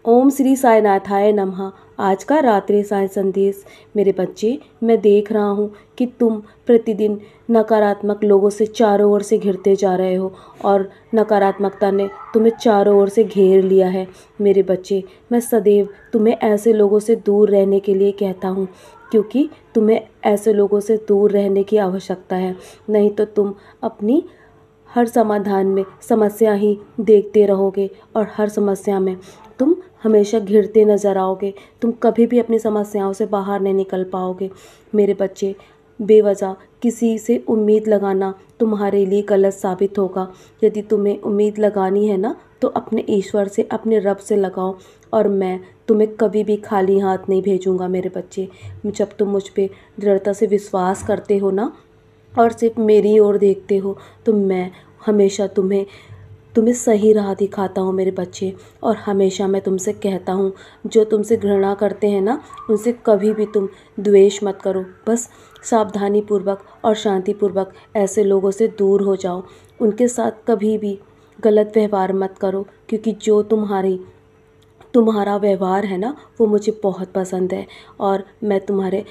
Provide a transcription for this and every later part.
ओम श्री साईनाथाय नमः। आज का रात्रि साई संदेश। मेरे बच्चे, मैं देख रहा हूँ कि तुम प्रतिदिन नकारात्मक लोगों से चारों ओर से घिरते जा रहे हो और नकारात्मकता ने तुम्हें चारों ओर से घेर लिया है। मेरे बच्चे, मैं सदैव तुम्हें ऐसे लोगों से दूर रहने के लिए कहता हूँ, क्योंकि तुम्हें ऐसे लोगों से दूर रहने की आवश्यकता है। नहीं तो तुम अपनी हर समाधान में समस्या ही देखते रहोगे और हर समस्या में तुम हमेशा घिरते नज़र आओगे। तुम कभी भी अपनी समस्याओं से बाहर नहीं निकल पाओगे। मेरे बच्चे, बेवजह किसी से उम्मीद लगाना तुम्हारे लिए गलत साबित होगा। यदि तुम्हें उम्मीद लगानी है ना, तो अपने ईश्वर से, अपने रब से लगाओ, और मैं तुम्हें कभी भी खाली हाथ नहीं भेजूँगा। मेरे बच्चे, जब तुम मुझ पे दृढ़ता से विश्वास करते हो ना और सिर्फ मेरी ओर देखते हो, तो मैं हमेशा तुम्हें सही राह दिखाता हूँ मेरे बच्चे। और हमेशा मैं तुमसे कहता हूँ, जो तुमसे घृणा करते हैं ना, उनसे कभी भी तुम द्वेष मत करो। बस सावधानीपूर्वक और शांतिपूर्वक ऐसे लोगों से दूर हो जाओ। उनके साथ कभी भी गलत व्यवहार मत करो, क्योंकि जो तुम्हारा व्यवहार है ना, वो मुझे बहुत पसंद है। और मैं तुम्हारे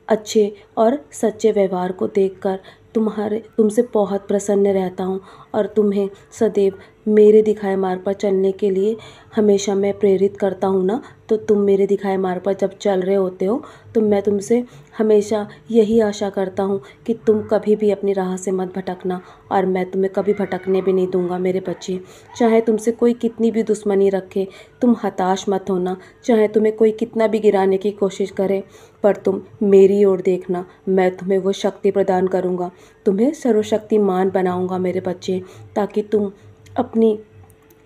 अच्छे और सच्चे व्यवहार को देखकर तुमसे बहुत प्रसन्न रहता हूँ और तुम्हें सदैव मेरे दिखाए मार्ग पर चलने के लिए हमेशा मैं प्रेरित करता हूँ ना। तो तुम मेरे दिखाए मार्ग पर जब चल रहे होते हो, तो मैं तुमसे हमेशा यही आशा करता हूँ कि तुम कभी भी अपनी राह से मत भटकना, और मैं तुम्हें कभी भटकने भी नहीं दूँगा। मेरे बच्चे, चाहे तुमसे कोई कितनी भी दुश्मनी रखे, तुम हताश मत होना। चाहे तुम्हें कोई कितना भी गिराने की कोशिश करे, पर तुम मेरी ओर देखना। मैं तुम्हें वो शक्ति प्रदान करूँगा, तुम्हें सर्वशक्तिमान बनाऊँगा मेरे बच्चे, ताकि तुम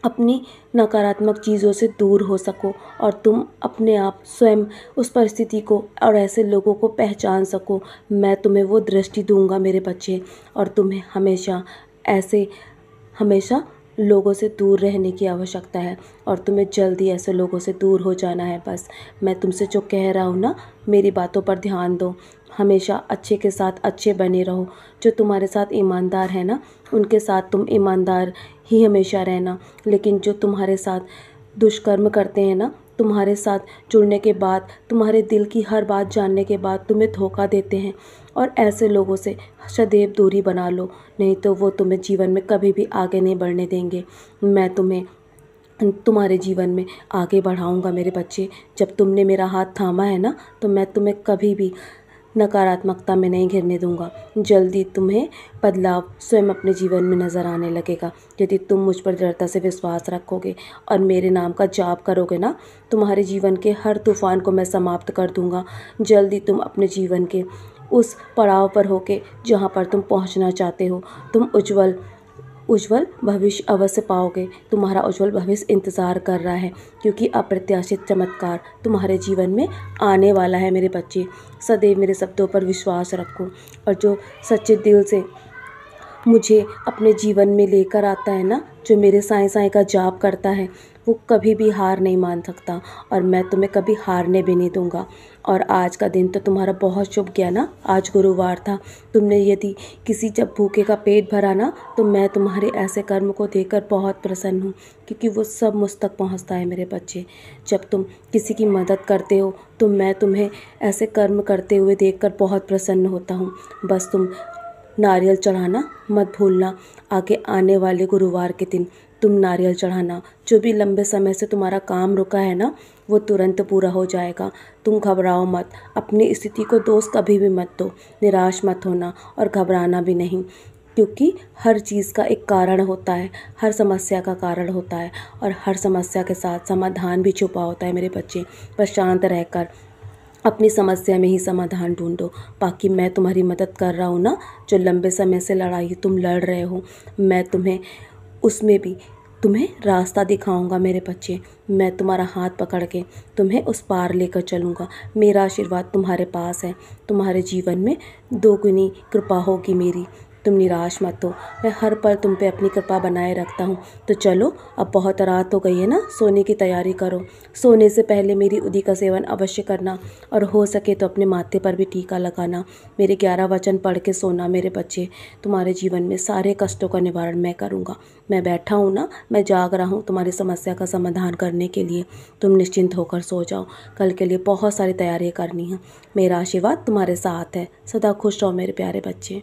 अपनी नकारात्मक चीज़ों से दूर हो सको और तुम अपने आप स्वयं उस परिस्थिति को और ऐसे लोगों को पहचान सको। मैं तुम्हें वो दृष्टि दूंगा मेरे बच्चे, और तुम्हें हमेशा लोगों से दूर रहने की आवश्यकता है, और तुम्हें जल्दी ऐसे लोगों से दूर हो जाना है। बस मैं तुमसे जो कह रहा हूँ ना, मेरी बातों पर ध्यान दो। हमेशा अच्छे के साथ अच्छे बने रहो। जो तुम्हारे साथ ईमानदार है ना, उनके साथ तुम ईमानदार ही हमेशा रहना। लेकिन जो तुम्हारे साथ दुष्कर्म करते हैं ना, तुम्हारे साथ जुड़ने के बाद, तुम्हारे दिल की हर बात जानने के बाद तुम्हें धोखा देते हैं, और ऐसे लोगों से सदैव दूरी बना लो। नहीं तो वो तुम्हें जीवन में कभी भी आगे नहीं बढ़ने देंगे। मैं तुम्हें तुम्हारे जीवन में आगे बढ़ाऊंगा मेरे बच्चे। जब तुमने मेरा हाथ थामा है ना, तो मैं तुम्हें कभी भी नकारात्मकता में नहीं घिरने दूंगा। जल्दी तुम्हें बदलाव स्वयं अपने जीवन में नज़र आने लगेगा, यदि तुम मुझ पर दृढ़ता से विश्वास रखोगे और मेरे नाम का जाप करोगे ना। तुम्हारे जीवन के हर तूफान को मैं समाप्त कर दूंगा। जल्दी तुम अपने जीवन के उस पड़ाव पर होके जहाँ पर तुम पहुँचना चाहते हो, तुम उज्जवल भविष्य अवश्य पाओगे। तुम्हारा उज्जवल भविष्य इंतज़ार कर रहा है, क्योंकि अप्रत्याशित चमत्कार तुम्हारे जीवन में आने वाला है मेरे बच्चे। सदैव मेरे शब्दों पर विश्वास रखो, और जो सच्चे दिल से मुझे अपने जीवन में लेकर आता है ना, जो मेरे साईं साईं का जाप करता है, वो कभी भी हार नहीं मान सकता, और मैं तुम्हें कभी हारने भी नहीं दूंगा। और आज का दिन तो तुम्हारा बहुत शुभ गया ना। आज गुरुवार था। तुमने यदि जब भूखे का पेट भरा ना, तो मैं तुम्हारे ऐसे कर्म को देखकर बहुत प्रसन्न हूँ, क्योंकि वो सब मुझ तक पहुँचता है मेरे बच्चे। जब तुम किसी की मदद करते हो, तो मैं तुम्हें ऐसे कर्म करते हुए देखकर बहुत प्रसन्न होता हूँ। बस तुम नारियल चढ़ाना मत भूलना। आगे आने वाले गुरुवार के दिन तुम नारियल चढ़ाना। जो भी लंबे समय से तुम्हारा काम रुका है ना, वो तुरंत पूरा हो जाएगा। तुम घबराओ मत, अपनी स्थिति को दोष कभी भी मत दो, निराश मत होना और घबराना भी नहीं, क्योंकि हर चीज़ का एक कारण होता है, हर समस्या का कारण होता है, और हर समस्या के साथ समाधान भी छुपा होता है मेरे बच्चे। बस शांत रहकर अपनी समस्या में ही समाधान ढूंढो। बाकी मैं तुम्हारी मदद कर रहा हूँ ना। जो लंबे समय से लड़ाई तुम लड़ रहे हो, मैं तुम्हें उसमें भी तुम्हें रास्ता दिखाऊंगा मेरे बच्चे। मैं तुम्हारा हाथ पकड़ के तुम्हें उस पार लेकर चलूँगा। मेरा आशीर्वाद तुम्हारे पास है। तुम्हारे जीवन में दोगुनी कृपा होगी मेरी। तुम निराश मत हो, मैं हर पल तुम पे अपनी कृपा बनाए रखता हूँ। तो चलो, अब बहुत रात हो गई है ना, सोने की तैयारी करो। सोने से पहले मेरी उदी का सेवन अवश्य करना, और हो सके तो अपने माथे पर भी टीका लगाना। मेरे 11 वचन पढ़ के सोना मेरे बच्चे। तुम्हारे जीवन में सारे कष्टों का निवारण मैं करूँगा। मैं बैठा हूँ ना, मैं जाग रहा हूँ तुम्हारी समस्या का समाधान करने के लिए। तुम निश्चिंत होकर सो जाओ, कल के लिए बहुत सारी तैयारियाँ करनी हैं। मेरा आशीर्वाद तुम्हारे साथ है। सदा खुश रहो मेरे प्यारे बच्चे।